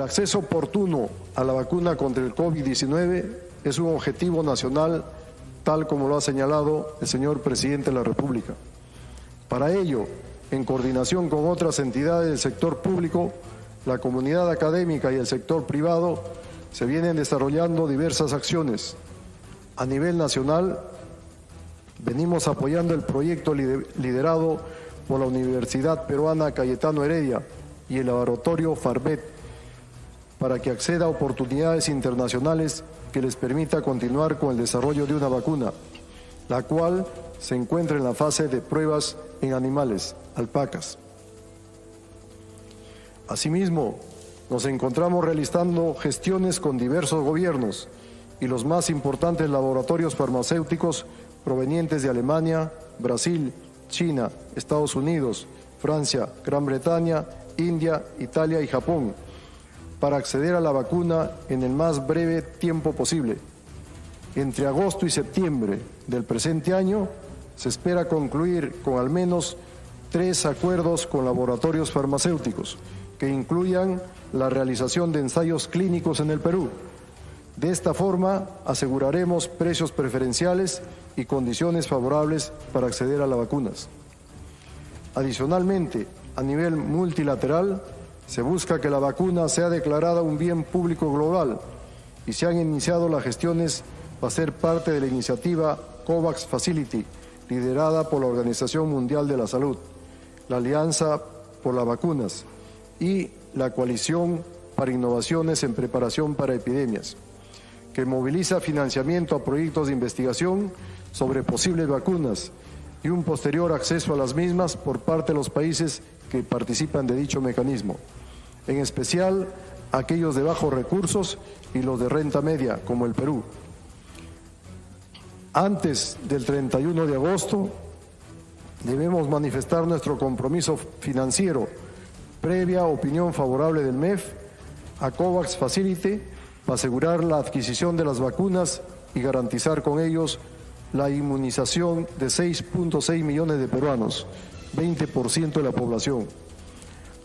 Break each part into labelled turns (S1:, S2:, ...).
S1: acceso oportuno a la vacuna contra el COVID-19 es un objetivo nacional, tal como lo ha señalado el señor Presidente de la República. Para ello, en coordinación con otras entidades del sector público, la comunidad académica y el sector privado, se vienen desarrollando diversas acciones. A nivel nacional, venimos apoyando el proyecto liderado por la Universidad Peruana Cayetano Heredia y el laboratorio Farvet para que acceda a oportunidades internacionales que les permita continuar con el desarrollo de una vacuna, la cual se encuentra en la fase de pruebas en animales, alpacas. Asimismo, nos encontramos realizando gestiones con diversos gobiernos y los más importantes laboratorios farmacéuticos provenientes de Alemania, Brasil, China, Estados Unidos, Francia, Gran Bretaña, India, Italia y Japón, para acceder a la vacuna en el más breve tiempo posible. Entre agosto y septiembre del presente año, se espera concluir con al menos 3 acuerdos con laboratorios farmacéuticos que incluyan la realización de ensayos clínicos en el Perú. De esta forma, aseguraremos precios preferenciales y condiciones favorables para acceder a las vacunas. Adicionalmente, a nivel multilateral, se busca que la vacuna sea declarada un bien público global y se han iniciado las gestiones para ser parte de la iniciativa COVAX Facility, liderada por la Organización Mundial de la Salud, la Alianza por las Vacunas y la Coalición para Innovaciones en Preparación para Epidemias, que moviliza financiamiento a proyectos de investigación sobre posibles vacunas y un posterior acceso a las mismas por parte de los países que participan de dicho mecanismo, en especial aquellos de bajos recursos y los de renta media, como el Perú. Antes del 31 de agosto, debemos manifestar nuestro compromiso financiero, previa opinión favorable del MEF, a COVAX Facility, para asegurar la adquisición de las vacunas y garantizar con ellos la inmunización de 6.6 millones de peruanos, 20% de la población.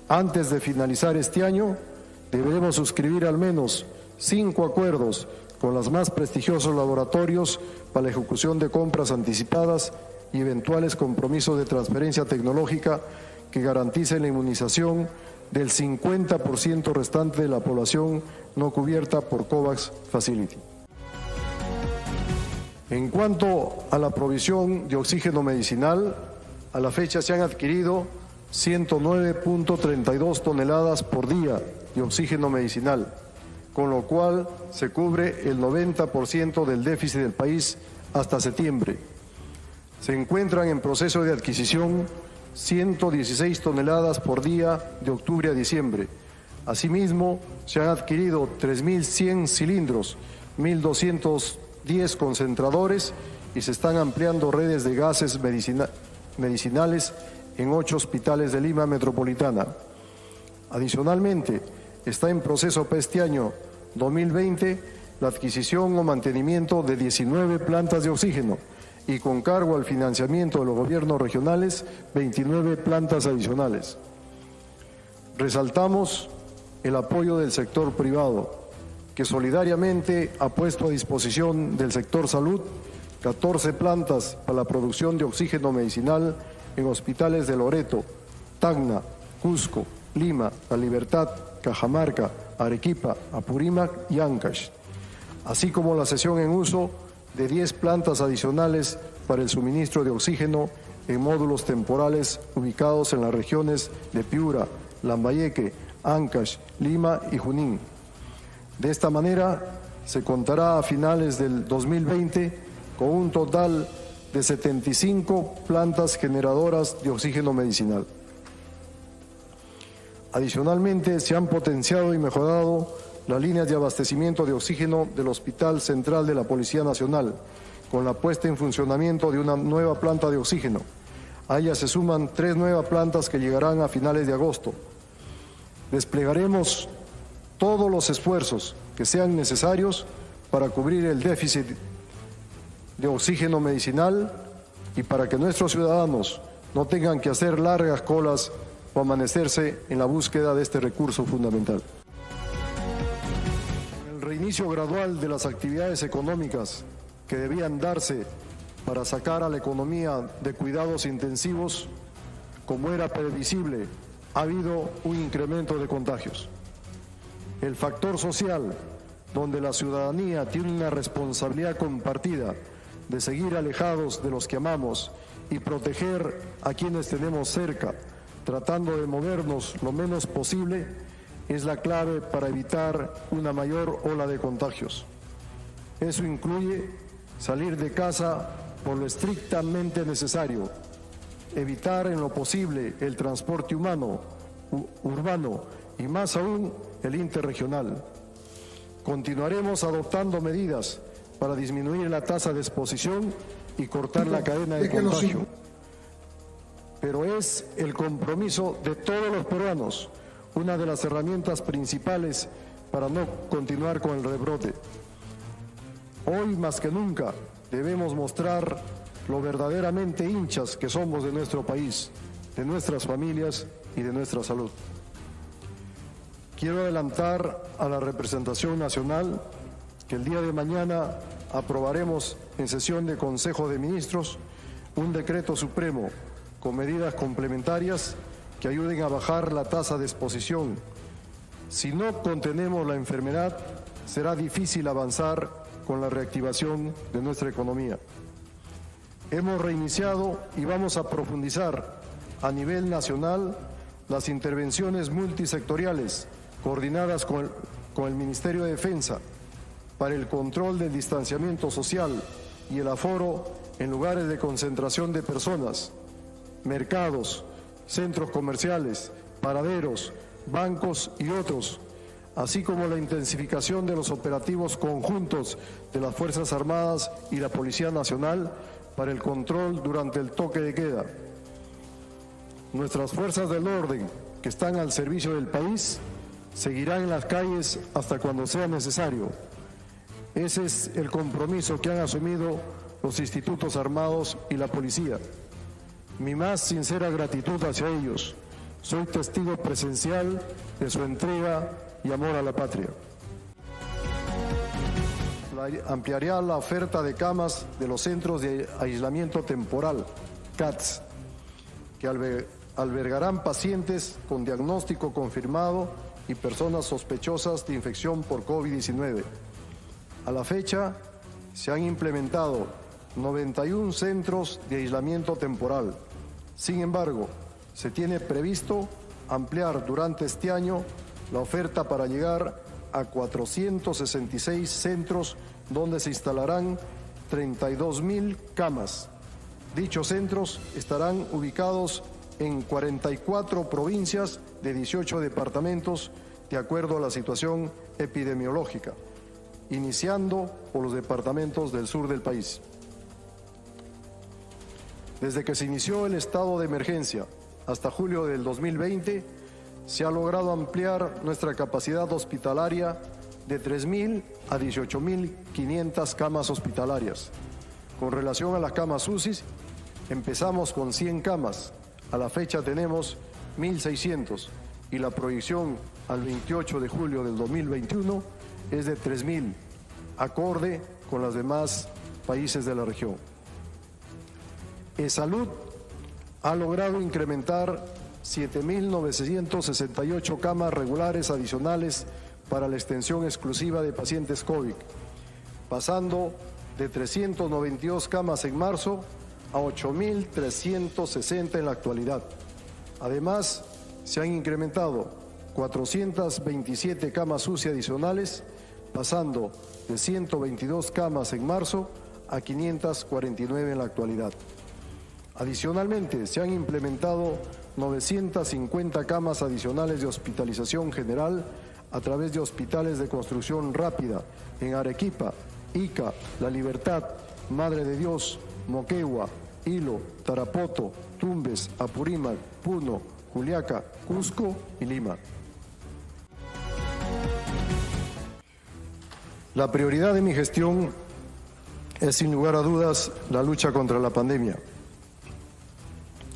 S1: Antes de finalizar este año, deberemos suscribir al menos 5 acuerdos con los más prestigiosos laboratorios para la ejecución de compras anticipadas y eventuales compromisos de transferencia tecnológica que garanticen la inmunización del 50% restante de la población no cubierta por COVAX Facility. En cuanto a la provisión de oxígeno medicinal, a la fecha se han adquirido 109.32 toneladas por día de oxígeno medicinal, con lo cual se cubre el 90% del déficit del país hasta septiembre. Se encuentran en proceso de adquisición 116 toneladas por día de octubre a diciembre. Asimismo, se han adquirido 3.100 cilindros, 1.210 concentradores y se están ampliando redes de gases medicinales en 8 hospitales de Lima metropolitana. Adicionalmente, está en proceso para este año 2020 la adquisición o mantenimiento de 19 plantas de oxígeno y con cargo al financiamiento de los gobiernos regionales 29 plantas adicionales. Resaltamos el apoyo del sector privado, que solidariamente ha puesto a disposición del sector salud 14 plantas para la producción de oxígeno medicinal en hospitales de Loreto, Tacna, Cusco, Lima, La Libertad, Cajamarca, Arequipa, Apurímac y Ancash, así como la cesión en uso de 10 plantas adicionales para el suministro de oxígeno en módulos temporales ubicados en las regiones de Piura, Lambayeque, Ancash, Lima y Junín. De esta manera, se contará a finales del 2020 con un total de 75 plantas generadoras de oxígeno medicinal. Adicionalmente, se han potenciado y mejorado las líneas de abastecimiento de oxígeno del Hospital Central de la Policía Nacional, con la puesta en funcionamiento de una nueva planta de oxígeno. A ella se suman 3 nuevas plantas que llegarán a finales de agosto. Desplegaremos todos los esfuerzos que sean necesarios para cubrir el déficit de oxígeno medicinal y para que nuestros ciudadanos no tengan que hacer largas colas o amanecerse en la búsqueda de este recurso fundamental. inicio gradual de las actividades económicas que debían darse para sacar a la economía de cuidados intensivos, como era previsible, ha habido un incremento de contagios. El factor social, donde la ciudadanía tiene una responsabilidad compartida de seguir alejados de los que amamos y proteger a quienes tenemos cerca, tratando de movernos lo menos posible, es la clave para evitar una mayor ola de contagios. Eso incluye salir de casa por lo estrictamente necesario, evitar en lo posible el transporte urbano y más aún el interregional. Continuaremos adoptando medidas para disminuir la tasa de exposición y cortar la cadena de contagio. Pero es el compromiso de todos los peruanos una de las herramientas principales para no continuar con el rebrote. Hoy más que nunca debemos mostrar lo verdaderamente hinchas que somos de nuestro país, de nuestras familias y de nuestra salud. Quiero adelantar a la representación nacional que el día de mañana aprobaremos en sesión de Consejo de Ministros un decreto supremo con medidas complementarias que ayuden a bajar la tasa de exposición. Si no contenemos la enfermedad, será difícil avanzar con la reactivación de nuestra economía. Hemos reiniciado y vamos a profundizar a nivel nacional las intervenciones multisectoriales coordinadas con el Ministerio de Defensa para el control del distanciamiento social y el aforo en lugares de concentración de personas, mercados, centros comerciales, paraderos, bancos y otros, así como la intensificación de los operativos conjuntos de las Fuerzas Armadas y la Policía Nacional para el control durante el toque de queda. Nuestras fuerzas del orden, que están al servicio del país, seguirán en las calles hasta cuando sea necesario. Ese es el compromiso que han asumido los institutos armados y la policía. Mi más sincera gratitud hacia ellos. Soy testigo presencial de su entrega y amor a la patria. Ampliará la oferta de camas de los centros de aislamiento temporal, CATS, que albergarán pacientes con diagnóstico confirmado y personas sospechosas de infección por COVID-19. A la fecha, se han implementado 91 centros de aislamiento temporal. Sin embargo, se tiene previsto ampliar durante este año la oferta para llegar a 466 centros donde se instalarán 32.000 camas. Dichos centros estarán ubicados en 44 provincias de 18 departamentos de acuerdo a la situación epidemiológica, iniciando por los departamentos del sur del país. Desde que se inició el estado de emergencia hasta julio del 2020, se ha logrado ampliar nuestra capacidad hospitalaria de 3.000 a 18.500 camas hospitalarias. Con relación a las camas UCI, empezamos con 100 camas. A la fecha tenemos 1.600 y la proyección al 28 de julio del 2021 es de 3.000, acorde con los demás países de la región. Salud ha logrado incrementar 7.968 camas regulares adicionales para la extensión exclusiva de pacientes COVID, pasando de 392 camas en marzo a 8.360 en la actualidad. Además, se han incrementado 427 camas UCI adicionales, pasando de 122 camas en marzo a 549 en la actualidad. Adicionalmente, se han implementado 950 camas adicionales de hospitalización general a través de hospitales de construcción rápida en Arequipa, Ica, La Libertad, Madre de Dios, Moquegua, Hilo, Tarapoto, Tumbes, Apurímac, Puno, Juliaca, Cusco y Lima. La prioridad de mi gestión es, sin lugar a dudas, la lucha contra la pandemia.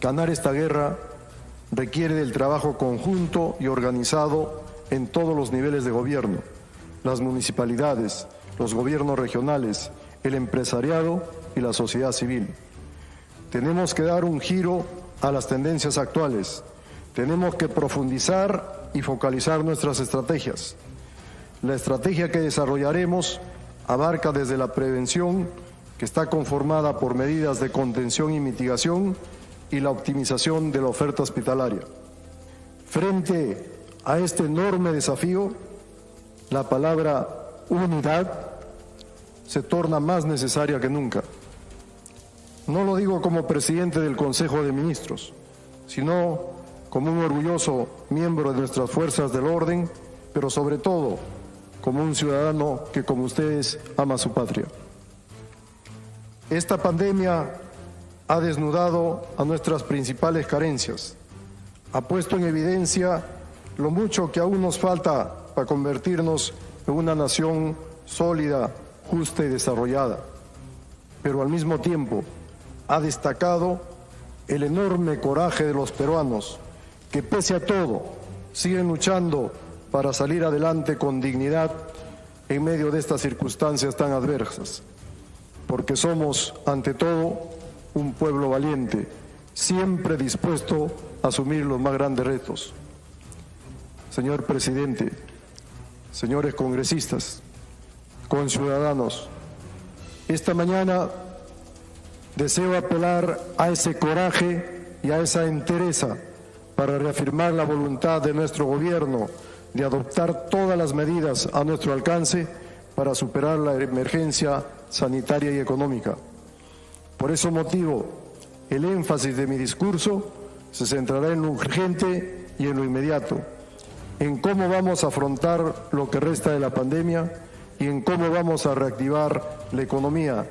S1: Ganar esta guerra requiere del trabajo conjunto y organizado en todos los niveles de gobierno, las municipalidades, los gobiernos regionales, el empresariado y la sociedad civil. Tenemos que dar un giro a las tendencias actuales. Tenemos que profundizar y focalizar nuestras estrategias. La estrategia que desarrollaremos abarca desde la prevención, que está conformada por medidas de contención y mitigación, y la optimización de la oferta hospitalaria. Frente a este enorme desafío, la palabra unidad se torna más necesaria que nunca. No lo digo como presidente del Consejo de Ministros, sino como un orgulloso miembro de nuestras fuerzas del orden, pero sobre todo como un ciudadano que, como ustedes, ama su patria. Esta pandemia ha desnudado a nuestras principales carencias, ha puesto en evidencia lo mucho que aún nos falta para convertirnos en una nación sólida, justa y desarrollada, pero al mismo tiempo ha destacado el enorme coraje de los peruanos, que pese a todo siguen luchando para salir adelante con dignidad en medio de estas circunstancias tan adversas, porque somos, ante todo, un pueblo valiente, siempre dispuesto a asumir los más grandes retos. Señor presidente, señores congresistas, conciudadanos, esta mañana deseo apelar a ese coraje y a esa entereza para reafirmar la voluntad de nuestro gobierno de adoptar todas las medidas a nuestro alcance para superar la emergencia sanitaria y económica. Por ese motivo, el énfasis de mi discurso se centrará en lo urgente y en lo inmediato, en cómo vamos a afrontar lo que resta de la pandemia y en cómo vamos a reactivar la economía,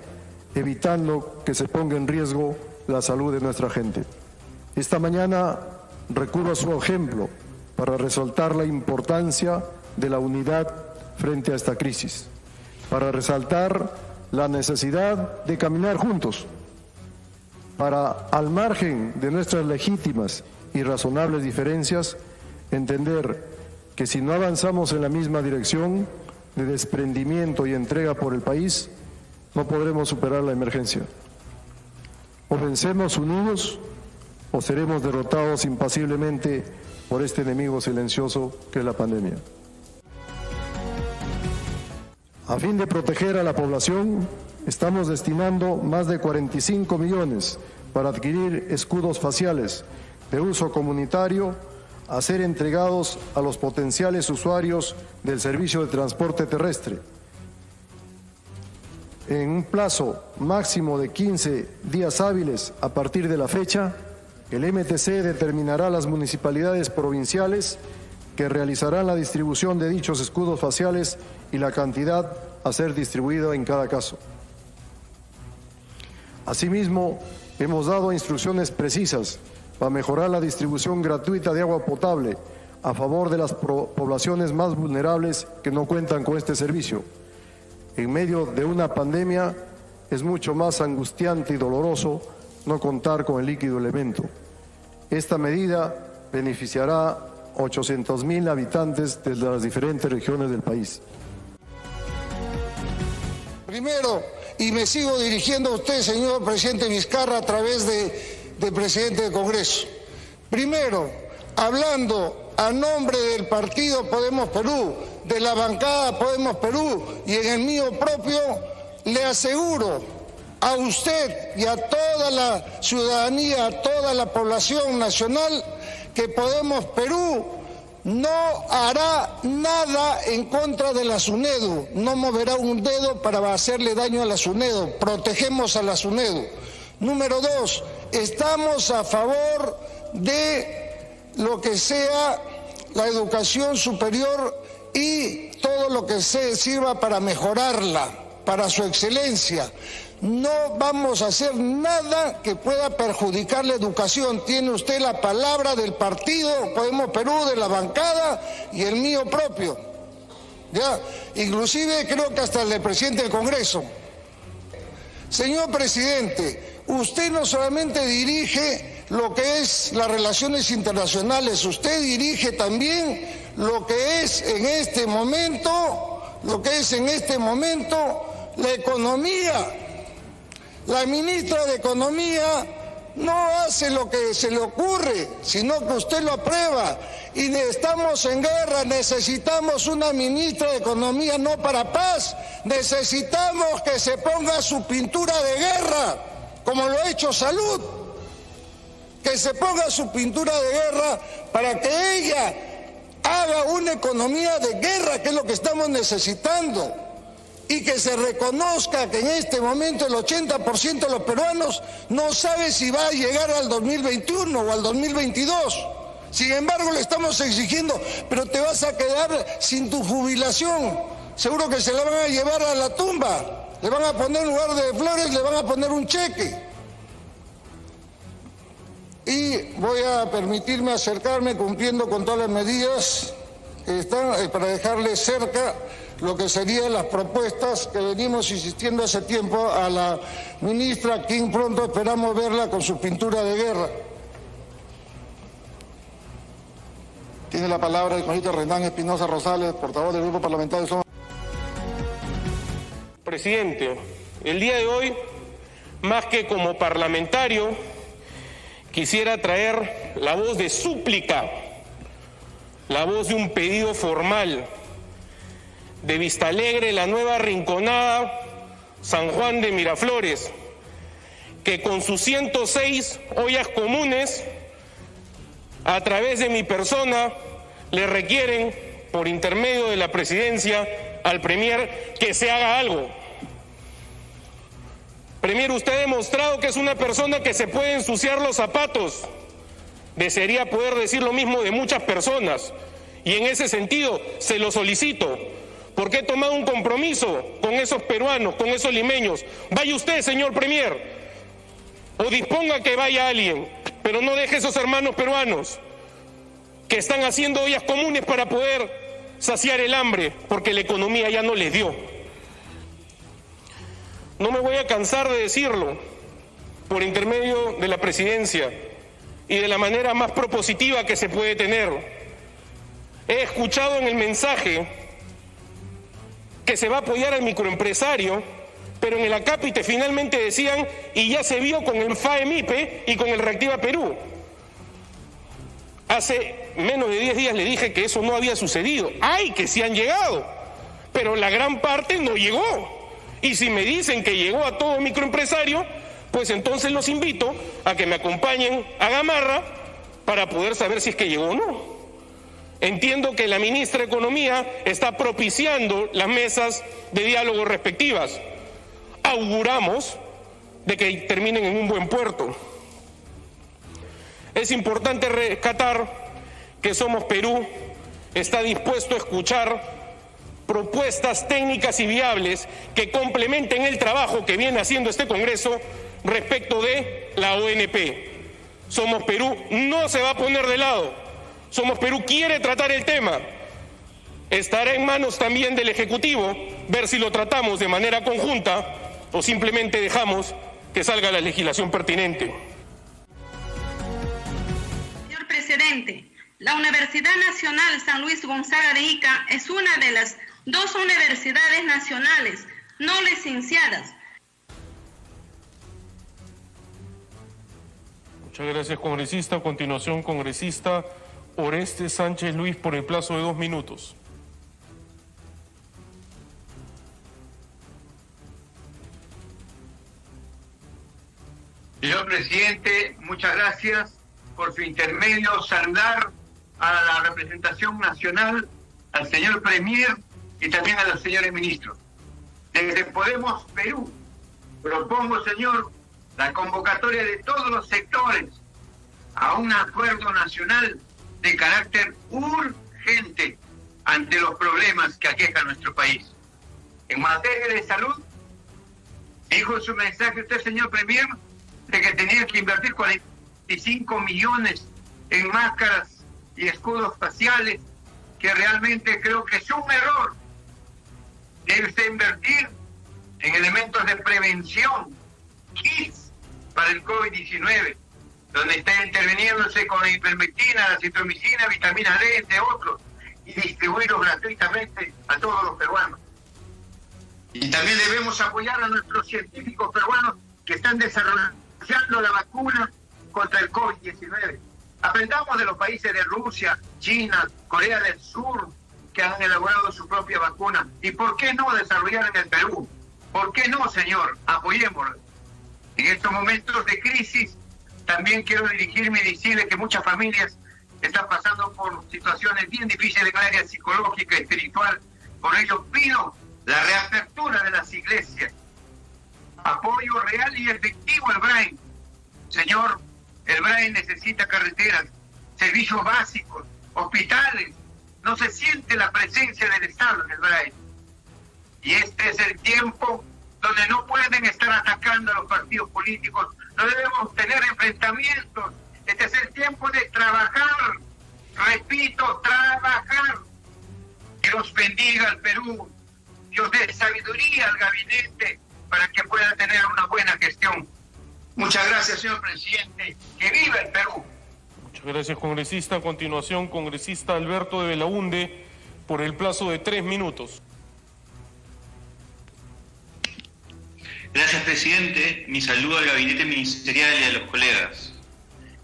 S1: evitando que se ponga en riesgo la salud de nuestra gente. Esta mañana recurro a su ejemplo para resaltar la importancia de la unidad frente a esta crisis, para resaltar la necesidad de caminar juntos, para, al margen de nuestras legítimas y razonables diferencias, entender que si no avanzamos en la misma dirección de desprendimiento y entrega por el país, no podremos superar la emergencia. O vencemos unidos o seremos derrotados impasiblemente por este enemigo silencioso que es la pandemia. A fin de proteger a la población, estamos destinando más de 45 millones para adquirir escudos faciales de uso comunitario a ser entregados a los potenciales usuarios del servicio de transporte terrestre. En un plazo máximo de 15 días hábiles a partir de la fecha, el MTC determinará las municipalidades provinciales que realizarán la distribución de dichos escudos faciales y la cantidad a ser distribuida en cada caso. Asimismo, hemos dado instrucciones precisas para mejorar la distribución gratuita de agua potable a favor de las poblaciones más vulnerables que no cuentan con este servicio. En medio de una pandemia es mucho más angustiante y doloroso no contar con el líquido elemento. Esta medida beneficiará a 800,000 habitantes de las diferentes regiones del país.
S2: Primero, y me sigo dirigiendo a usted, señor presidente Vizcarra, a través del presidente del Congreso. Primero, hablando a nombre del partido Podemos Perú, de la bancada Podemos Perú y en el mío propio, le aseguro a usted y a toda la ciudadanía, a toda la población nacional, que Podemos Perú no hará nada en contra de la SUNEDU, no moverá un dedo para hacerle daño a la SUNEDU, protegemos a la SUNEDU. Número dos, estamos a favor de lo que sea la educación superior y todo lo que se sirva para mejorarla, para su excelencia. No vamos a hacer nada que pueda perjudicar la educación. Tiene usted la palabra del partido Podemos Perú, de la bancada y el mío propio. Ya, inclusive creo que hasta el del presidente del Congreso. Señor presidente, usted no solamente dirige lo que es las relaciones internacionales, usted dirige también lo que es en este momento lo que es en este momento la economía. La ministra de Economía no hace lo que se le ocurre, sino que usted lo aprueba. Y estamos en guerra, necesitamos una ministra de Economía no para paz, necesitamos que se ponga su pintura de guerra, como lo ha hecho Salud, que se ponga su pintura de guerra para que ella haga una economía de guerra, que es lo que estamos necesitando, y que se reconozca que en este momento el 80% de los peruanos no sabe si va a llegar al 2021 o al 2022. Sin embargo, le estamos exigiendo, pero te vas a quedar sin tu jubilación. Seguro que se la van a llevar a la tumba. Le van a poner en lugar de flores, le van a poner un cheque. Y voy a permitirme acercarme cumpliendo con todas las medidas que están para dejarles cerca lo que serían las propuestas que venimos insistiendo hace tiempo a la ministra, quien pronto esperamos verla con su pintura de guerra. Tiene la palabra el señor Renan Espinosa Rosales, portavoz del Grupo Parlamentario Somos.
S3: Presidente, el día de hoy, más que como parlamentario, quisiera traer la voz de súplica, la voz de un pedido formal de Vistalegre, la Nueva Rinconada, San Juan de Miraflores, que con sus 106 ollas comunes, a través de mi persona, le requieren, por intermedio de la presidencia, al Premier que se haga algo. Premier, usted ha demostrado que es una persona que se puede ensuciar los zapatos. Desearía poder decir lo mismo de muchas personas. Y en ese sentido, se lo solicito, porque he tomado un compromiso con esos peruanos, con esos limeños. Vaya usted, señor Premier, o disponga que vaya alguien, pero no deje a esos hermanos peruanos que están haciendo ollas comunes para poder saciar el hambre, porque la economía ya no les dio. No me voy a cansar de decirlo, por intermedio de la presidencia y de la manera más propositiva que se puede tener. He escuchado en el mensaje que se va a apoyar al microempresario, pero en el acápite finalmente decían, y ya se vio con el FAEMIPE y con el Reactiva Perú. Hace menos de 10 días le dije que eso no había sucedido. ¡Ay, que sí han llegado! Pero la gran parte no llegó. Y si me dicen que llegó a todo microempresario, pues entonces los invito a que me acompañen a Gamarra para poder saber si es que llegó o no. Entiendo que la ministra de Economía está propiciando las mesas de diálogo respectivas. Auguramos de que terminen en un buen puerto. Es importante rescatar que Somos Perú está dispuesto a escuchar propuestas técnicas y viables que complementen el trabajo que viene haciendo este Congreso respecto de la ONP. Somos Perú no se va a poner de lado. Somos Perú quiere tratar el tema. Estará en manos también del Ejecutivo ver si lo tratamos de manera conjunta o simplemente dejamos que salga la legislación pertinente.
S4: Señor presidente, la Universidad Nacional San Luis Gonzaga de Ica es una de las 2 universidades nacionales no licenciadas.
S3: Muchas gracias, congresista. A continuación, congresista Orestes Sánchez Luis, por el plazo de 2 minutos.
S5: Señor presidente, muchas gracias. Por su intermedio, saludar a la representación nacional, al señor Premier y también a los señores ministros. Desde Podemos Perú, propongo, señor, la convocatoria de todos los sectores a un acuerdo nacional de carácter urgente ante los problemas que aquejan nuestro país. En materia de salud, dijo en su mensaje usted, señor Premier, de que tenía que invertir 45 millones en máscaras y escudos faciales, que realmente creo que es un error. Debe invertir en elementos de prevención, kits para el COVID-19, donde está interviniéndose con la ivermectina, la citromicina, vitamina D, entre otros, y distribuirlos gratuitamente a todos los peruanos. Y también debemos apoyar a nuestros científicos peruanos que están desarrollando la vacuna contra el COVID-19. Aprendamos de los países de Rusia, China, Corea del Sur, que han elaborado su propia vacuna. ¿Y por qué no desarrollar en el Perú? ¿Por qué no, señor? Apoyémoslo. En estos momentos de crisis, también quiero dirigirme y decirle que muchas familias están pasando por situaciones bien difíciles en el área psicológica y espiritual. Por ello pido la reapertura de las iglesias. Apoyo real y efectivo al BRAIN. Señor, el BRAIN necesita carreteras, servicios básicos, hospitales. No se siente la presencia del Estado en el BRAIN. Y este es el tiempo donde no pueden estar atacando a los partidos políticos. No debemos tener enfrentamientos. Este es el tiempo de trabajar. Repito, trabajar. Dios bendiga al Perú. Dios dé sabiduría al gabinete para que pueda tener una buena gestión. Muchas gracias, señor presidente. ¡Que viva el Perú!
S3: Muchas gracias, congresista. A continuación, congresista Alberto de Belaunde, por el plazo de 3 minutos.
S6: Gracias, presidente. Mi saludo al gabinete ministerial y a los colegas.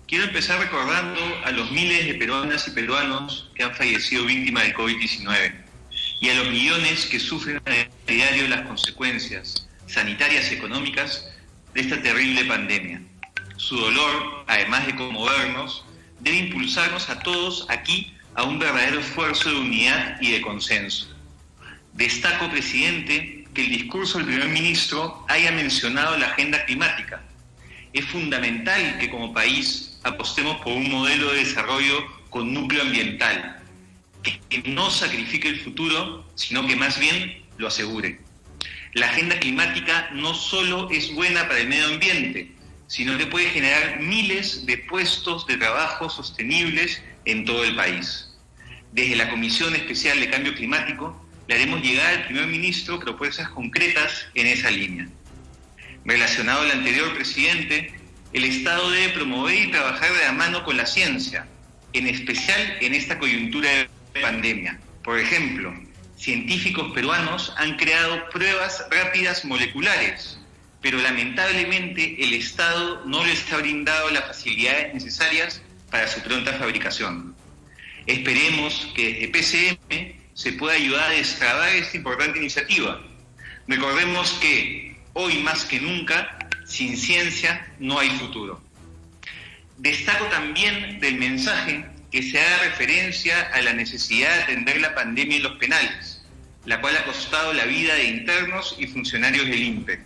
S6: Quiero empezar recordando a los miles de peruanas y peruanos que han fallecido víctimas del COVID-19 y a los millones que sufren a diario las consecuencias sanitarias y económicas de esta terrible pandemia. Su dolor, además de conmovernos, debe impulsarnos a todos aquí a un verdadero esfuerzo de unidad y de consenso. Destaco, presidente, que el discurso del primer ministro haya mencionado la agenda climática. Es fundamental que como país apostemos por un modelo de desarrollo con núcleo ambiental, que no sacrifique el futuro, sino que más bien lo asegure. La agenda climática no solo es buena para el medio ambiente, sino que puede generar miles de puestos de trabajo sostenibles en todo el país. Desde la Comisión Especial de Cambio Climático le haremos llegar al primer ministro propuestas concretas en esa línea. Relacionado al anterior, presidente, el Estado debe promover y trabajar de la mano con la ciencia, en especial en esta coyuntura de pandemia. Por ejemplo, científicos peruanos han creado pruebas rápidas moleculares, pero lamentablemente el Estado no les ha brindado las facilidades necesarias para su pronta fabricación. Esperemos que desde PCM se pueda ayudar a destrabar esta importante iniciativa. Recordemos que hoy más que nunca, sin ciencia no hay futuro. Destaco también del mensaje que se haga referencia a la necesidad de atender la pandemia en los penales, la cual ha costado la vida de internos y funcionarios del INPE.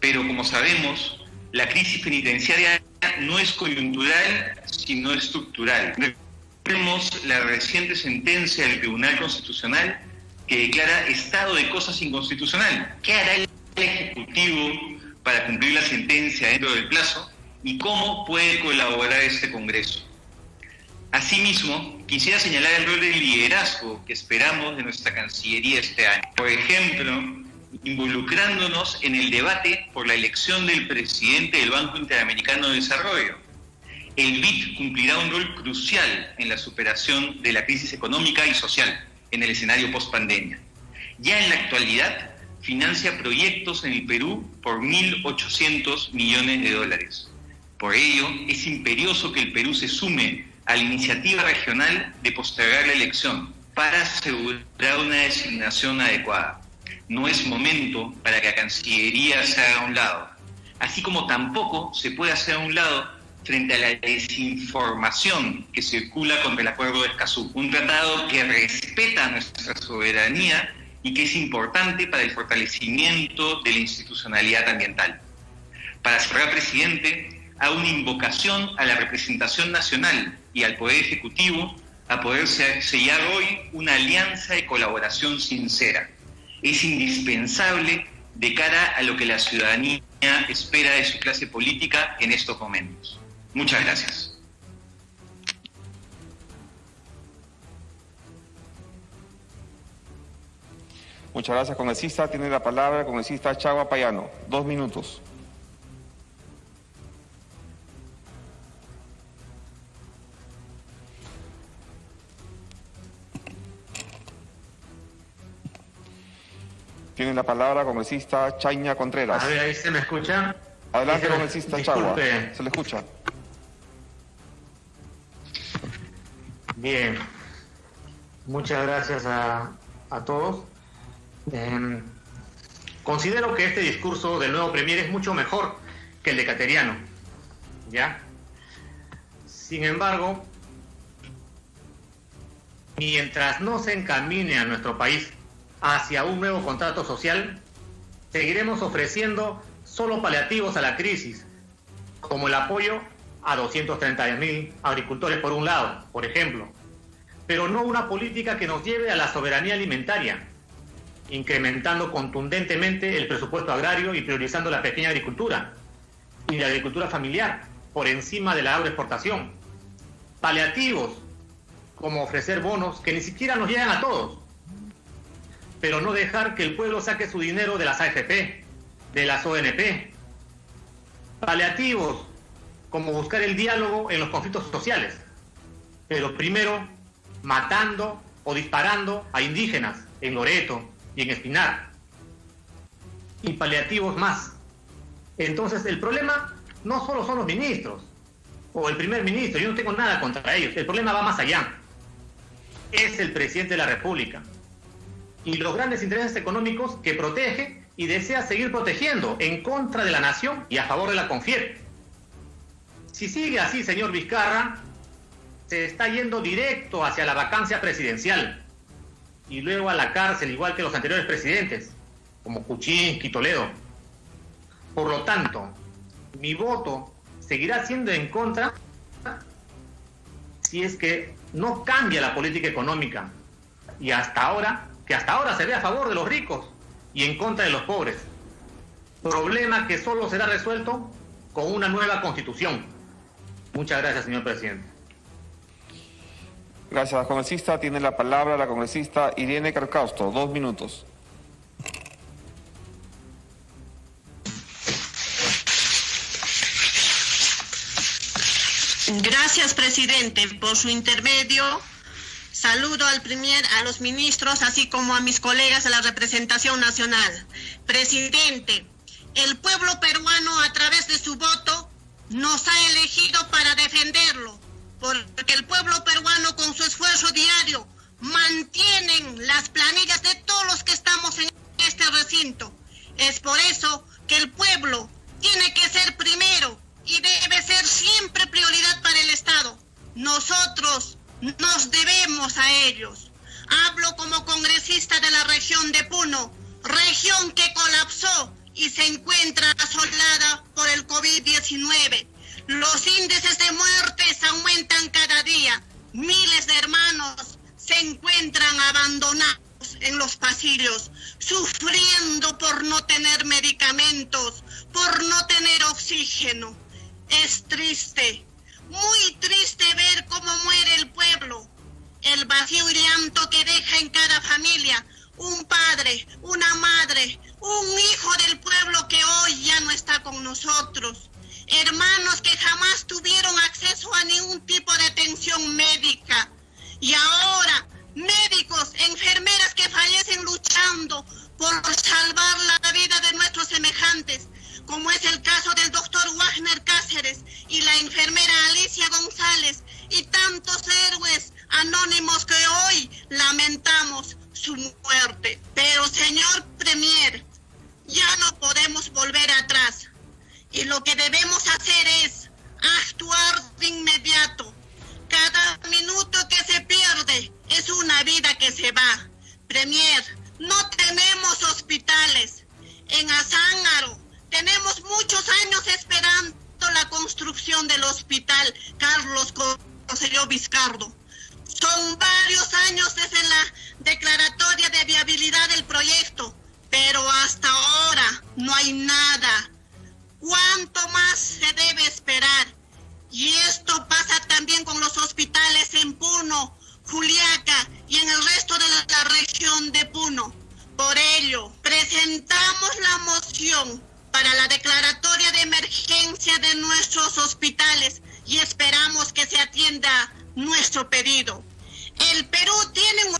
S6: Pero como sabemos, la crisis penitenciaria no es coyuntural, sino estructural. Vemos la reciente sentencia del Tribunal Constitucional que declara estado de cosas inconstitucional. ¿Qué hará el Ejecutivo para cumplir la sentencia dentro del plazo? ¿Y cómo puede colaborar este Congreso? Asimismo, quisiera señalar el rol de liderazgo que esperamos de nuestra Cancillería este año. Por ejemplo, involucrándonos en el debate por la elección del presidente del Banco Interamericano de Desarrollo. El BID cumplirá un rol crucial en la superación de la crisis económica y social en el escenario post-pandemia. Ya en la actualidad, financia proyectos en el Perú por 1.800 millones de dólares. Por ello, es imperioso que el Perú se sume a la iniciativa regional de postergar la elección para asegurar una designación adecuada. No es momento para que la Cancillería se haga a un lado, así como tampoco se puede hacer a un lado frente a la desinformación que circula contra el Acuerdo de Escazú, un tratado que respeta nuestra soberanía y que es importante para el fortalecimiento de la institucionalidad ambiental. Para cerrar, presidente, hago una invocación a la representación nacional y al Poder Ejecutivo a poder sellar hoy una alianza de colaboración sincera. Es indispensable de cara a lo que la ciudadanía espera de su clase política en estos momentos. Muchas gracias.
S7: Muchas gracias, congresista. Tiene la palabra el congresista Chagua Payano. 2 minutos. Tiene la palabra congresista Chaña Contreras.
S8: A ver, ahí se me escucha.
S7: Adelante, congresista Chagua.
S8: Disculpe.
S7: Se le escucha.
S8: Bien. Muchas gracias a todos. Considero que este discurso del nuevo Premier es mucho mejor que el de Cateriano. ¿Ya? Sin embargo, mientras no se encamine a nuestro país hacia un nuevo contrato social, seguiremos ofreciendo solo paliativos a la crisis, como el apoyo a 230.000 agricultores por un lado, por ejemplo, pero no una política que nos lleve a la soberanía alimentaria, incrementando contundentemente el presupuesto agrario y priorizando la pequeña agricultura y la agricultura familiar por encima de la agroexportación. Paliativos, como ofrecer bonos que ni siquiera nos llegan a todos, pero no dejar que el pueblo saque su dinero de las AFP, de las ONP. Paliativos, como buscar el diálogo en los conflictos sociales, pero primero matando o disparando a indígenas en Loreto y en Espinar. Y paliativos más. Entonces el problema no solo son los ministros o el primer ministro, yo no tengo nada contra ellos, el problema va más allá. Es el presidente de la República y los grandes intereses económicos que protege y desea seguir protegiendo en contra de la nación y a favor de la CONFIEP. Si sigue así, señor Vizcarra, se está yendo directo hacia la vacancia presidencial y luego a la cárcel, igual que los anteriores presidentes, como Kuczynski y Toledo. Por lo tanto, mi voto seguirá siendo en contra si es que no cambia la política económica y hasta ahora se ve a favor de los ricos y en contra de los pobres. Problema que solo será resuelto con una nueva constitución. Muchas gracias, señor presidente.
S7: Gracias, congresista. Tiene la palabra la congresista Irene Carcausto. 2 minutos.
S9: Gracias, presidente. Por su intermedio, saludo al Premier, a los ministros, así como a mis colegas de la representación nacional. Presidente, el pueblo peruano, a través de su voto, nos ha elegido para defenderlo, porque el pueblo peruano, con su esfuerzo diario, mantienen las planillas de todos los que estamos en este recinto. Es por eso que el pueblo tiene que ser primero y debe ser siempre prioridad para el Estado. Nosotros nos debemos a ellos. Hablo como congresista de la región de Puno, región que colapsó y se encuentra asolada por el COVID-19. Los índices de muertes aumentan cada día. Miles de hermanos se encuentran abandonados en los pasillos, sufriendo por no tener medicamentos, por no tener oxígeno. Es triste, muy triste ver cómo muere el pueblo, el vacío y llanto que deja en cada familia un padre, una madre, un hijo del pueblo que hoy ya no está con nosotros, hermanos que jamás tuvieron acceso a ningún tipo de atención médica y ahora médicos, enfermeras que fallecen luchando por salvar la vida de nuestros semejantes, como es el caso del doctor Wagner Cáceres y la enfermera Alicia González y tantos héroes anónimos que hoy lamentamos su muerte. Pero, señor Premier, ya no podemos volver atrás y lo que debemos hacer es actuar de inmediato. Cada minuto que se pierde es una vida que se va. Premier, no tenemos hospitales. En Azángaro tenemos muchos años esperando la construcción del hospital Carlos Rosselló Vizcardo. Son varios años desde la declaratoria de viabilidad del proyecto, pero hasta ahora no hay nada. ¿Cuánto más se debe esperar? Y esto pasa también con los hospitales en Puno, Juliaca y en el resto de la región de Puno. Por ello, presentamos la moción para la declaratoria de emergencia de nuestros hospitales y esperamos que se atienda nuestro pedido. El Perú tiene un...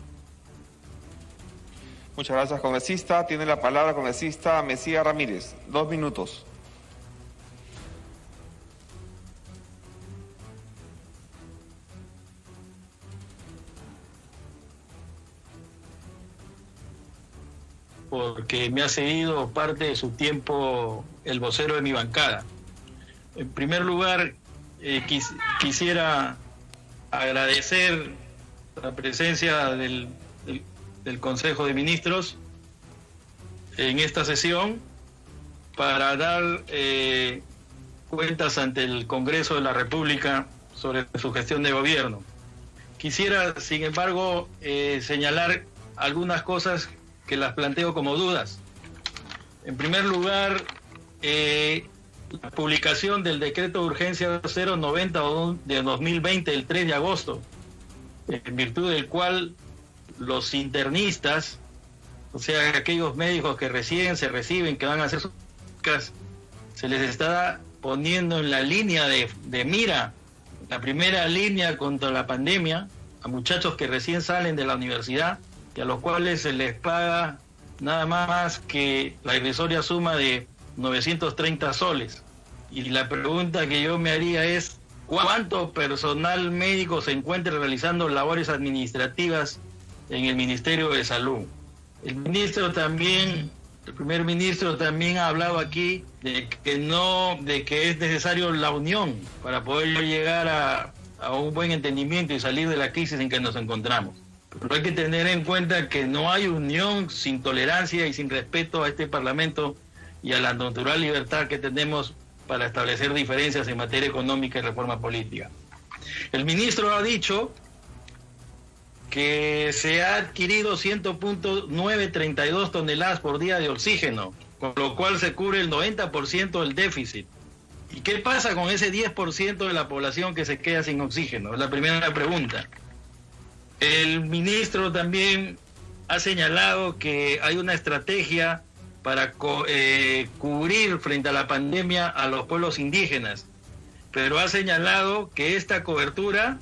S7: Muchas gracias, congresista. Tiene la palabra el congresista Mesías Ramírez. 2 minutos.
S10: Porque me ha cedido parte de su tiempo el vocero de mi bancada. En primer lugar, quisiera agradecer la presencia del Consejo de Ministros en esta sesión para dar cuentas ante el Congreso de la República sobre su gestión de gobierno. Quisiera, sin embargo, señalar algunas cosas que las planteo como dudas. En primer lugar, la publicación del decreto de urgencia 090 de 2020, el 3 de agosto, en virtud del cual los internistas, o sea, aquellos médicos que recién se reciben, que van a hacer sus prácticas, se les está poniendo en la línea de mira, la primera línea contra la pandemia, a muchachos que recién salen de la universidad y a los cuales se les paga nada más que la irrisoria suma de 930 soles. Y la pregunta que yo me haría es, ¿cuánto personal médico se encuentra realizando labores administrativas en el Ministerio de Salud? El primer ministro también ha hablado aquí de que es necesario la unión para poder llegar a un buen entendimiento y salir de la crisis en que nos encontramos. Pero hay que tener en cuenta que no hay unión sin tolerancia y sin respeto a este Parlamento y a la natural libertad que tenemos para establecer diferencias en materia económica y reforma política. El ministro ha dicho que se ha adquirido 100.932 toneladas por día de oxígeno, con lo cual se cubre el 90% del déficit. ¿Y qué pasa con ese 10% de la población que se queda sin oxígeno? Es la primera pregunta. El ministro también ha señalado que hay una estrategia para cubrir frente a la pandemia a los pueblos indígenas, pero ha señalado que esta cobertura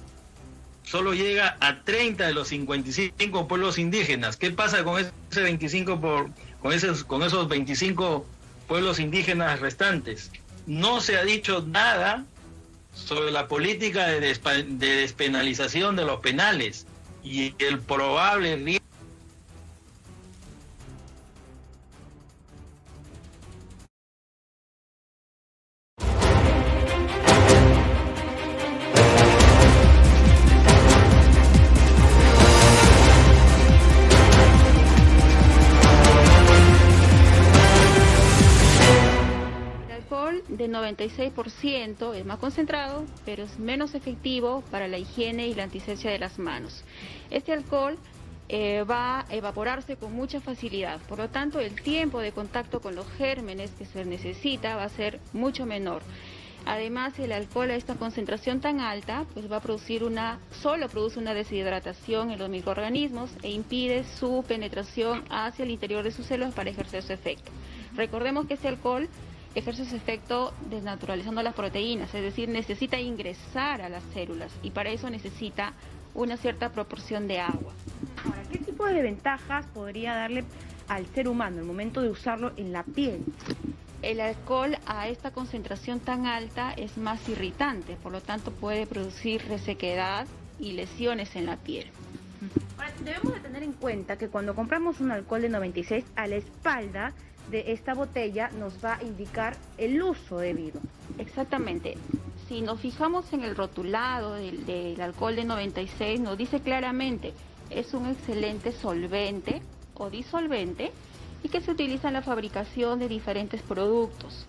S10: solo llega a 30 de los 55 pueblos indígenas. ¿Qué pasa con ese 25 con esos 25 pueblos indígenas restantes? No se ha dicho nada sobre la política de despenalización de los penales y el probable riesgo.
S11: De 96% es más concentrado, pero es menos efectivo para la higiene y la antisepsia de las manos. Este alcohol va a evaporarse con mucha facilidad, por lo tanto el tiempo de contacto con los gérmenes que se necesita va a ser mucho menor. Además, el alcohol a esta concentración tan alta pues va a solo produce una deshidratación en los microorganismos e impide su penetración hacia el interior de sus células para ejercer su efecto. Recordemos que este alcohol ejerce su efecto desnaturalizando las proteínas, es decir, necesita ingresar a las células y para eso necesita una cierta proporción de agua.
S12: Ahora, ¿qué tipo de ventajas podría darle al ser humano al momento de usarlo en la piel?
S11: El alcohol a esta concentración tan alta es más irritante, por lo tanto puede producir resequedad y lesiones en la piel.
S12: Ahora, debemos de tener en cuenta que cuando compramos un alcohol de 96, a la espalda de esta botella nos va a indicar el uso debido.
S11: Exactamente. Si nos fijamos en el rotulado del alcohol de 96, nos dice claramente es un excelente solvente o disolvente y que se utiliza en la fabricación de diferentes productos.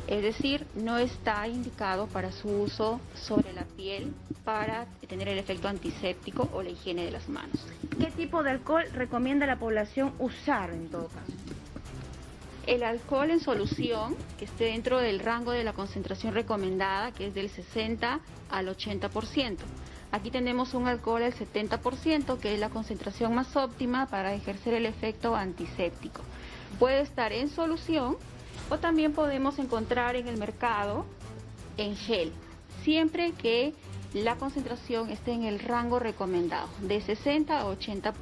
S11: Es decir, no está indicado para su uso sobre la piel para tener el efecto antiséptico o la higiene de las manos.
S12: ¿Qué tipo de alcohol recomienda a la población usar en todo caso?
S11: El alcohol en solución, que esté dentro del rango de la concentración recomendada, que es del 60 al 80%. Aquí tenemos un alcohol al 70%, que es la concentración más óptima para ejercer el efecto antiséptico. Puede estar en solución o también podemos encontrar en el mercado en gel, siempre que la concentración esté en el rango recomendado, de 60 a 80%.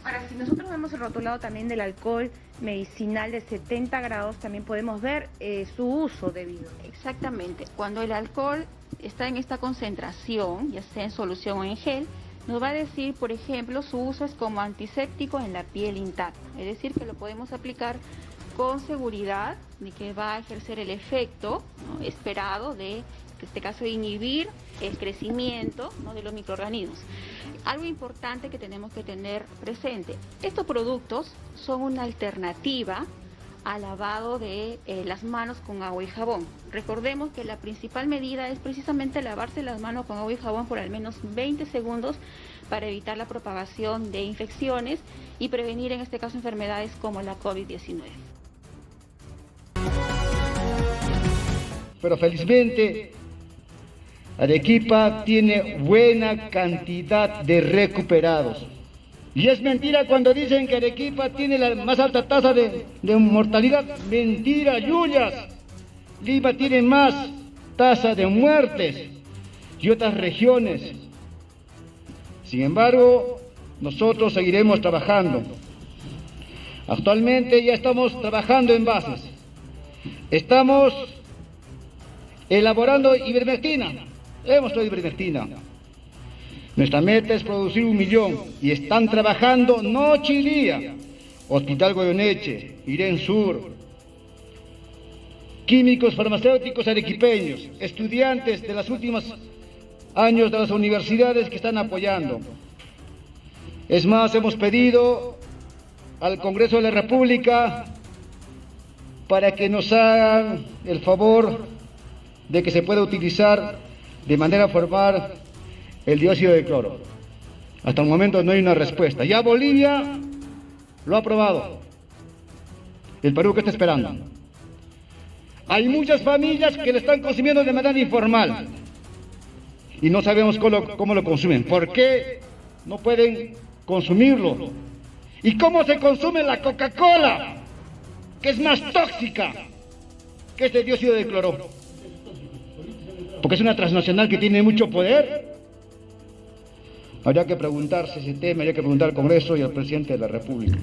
S12: Ahora, si nosotros vemos el rotulado también del alcohol medicinal de 70 grados, también podemos ver su uso debido.
S11: Exactamente. Cuando el alcohol está en esta concentración, ya sea en solución o en gel, nos va a decir, por ejemplo, su uso es como antiséptico en la piel intacta. Es decir, que lo podemos aplicar con seguridad de que va a ejercer el efecto, ¿no?, esperado de, en este caso, inhibir el crecimiento, ¿no?, de los microorganismos. Algo importante que tenemos que tener presente, estos productos son una alternativa al lavado de las manos con agua y jabón. Recordemos que la principal medida es precisamente lavarse las manos con agua y jabón por al menos 20 segundos para evitar la propagación de infecciones y prevenir en este caso enfermedades como la COVID-19.
S13: Pero felizmente Arequipa tiene buena cantidad de recuperados. Y es mentira cuando dicen que Arequipa tiene la más alta tasa de mortalidad. Mentira, yuyas. Lima tiene más tasa de muertes y otras regiones. Sin embargo, nosotros seguiremos trabajando. Actualmente ya estamos trabajando en bases. Estamos elaborando ivermectina. Hemos traído ivermectina. Nuestra meta es producir 1 millón y están trabajando noche y día. Hospital Goyeneche, Irén Sur, químicos farmacéuticos arequipeños, estudiantes de los últimos años de las universidades que están apoyando. Es más, hemos pedido al Congreso de la República para que nos hagan el favor de que se pueda utilizar de manera formal el dióxido de cloro. Hasta el momento no hay una respuesta. Ya Bolivia lo ha aprobado. El Perú, ¿qué está esperando? Hay muchas familias que lo están consumiendo de manera informal y no sabemos cómo lo consumen. ¿Por qué no pueden consumirlo? ¿Y cómo se consume la Coca-Cola, que es más tóxica que este dióxido de cloro? Porque es una transnacional que tiene mucho poder. Habría que preguntarse ese tema, habría que preguntar al Congreso y al presidente de la República.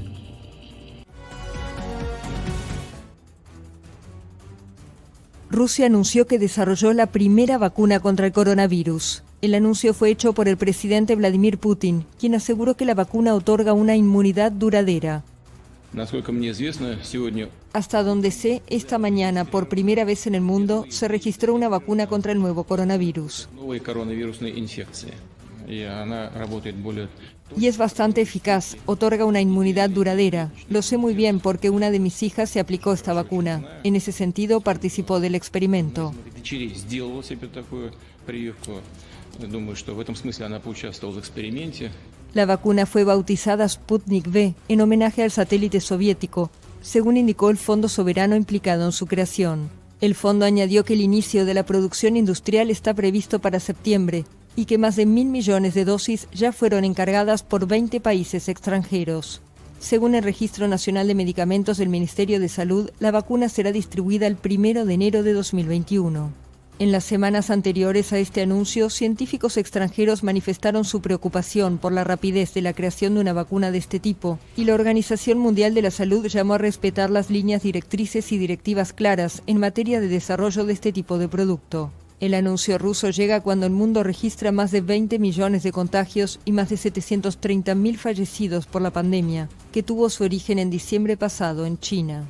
S14: Rusia anunció que desarrolló la primera vacuna contra el coronavirus. El anuncio fue hecho por el presidente Vladimir Putin, quien aseguró que la vacuna otorga una inmunidad duradera. Hasta donde sé, esta mañana, por primera vez en el mundo, se registró una vacuna contra el nuevo coronavirus. Y es bastante eficaz, otorga una inmunidad duradera. Lo sé muy bien porque una de mis hijas se aplicó esta vacuna. En ese sentido, participó del experimento. La vacuna fue bautizada Sputnik V en homenaje al satélite soviético, según indicó el Fondo Soberano implicado en su creación. El fondo añadió que el inicio de la producción industrial está previsto para septiembre y que más de 1.000 millones de dosis ya fueron encargadas por 20 países extranjeros. Según el Registro Nacional de Medicamentos del Ministerio de Salud, la vacuna será distribuida el 1 de enero de 2021. En las semanas anteriores a este anuncio, científicos extranjeros manifestaron su preocupación por la rapidez de la creación de una vacuna de este tipo, y la Organización Mundial de la Salud llamó a respetar las líneas directrices y directivas claras en materia de desarrollo de este tipo de producto. El anuncio ruso llega cuando el mundo registra más de 20 millones de contagios y más de 730.000 fallecidos por la pandemia, que tuvo su origen en diciembre pasado en China.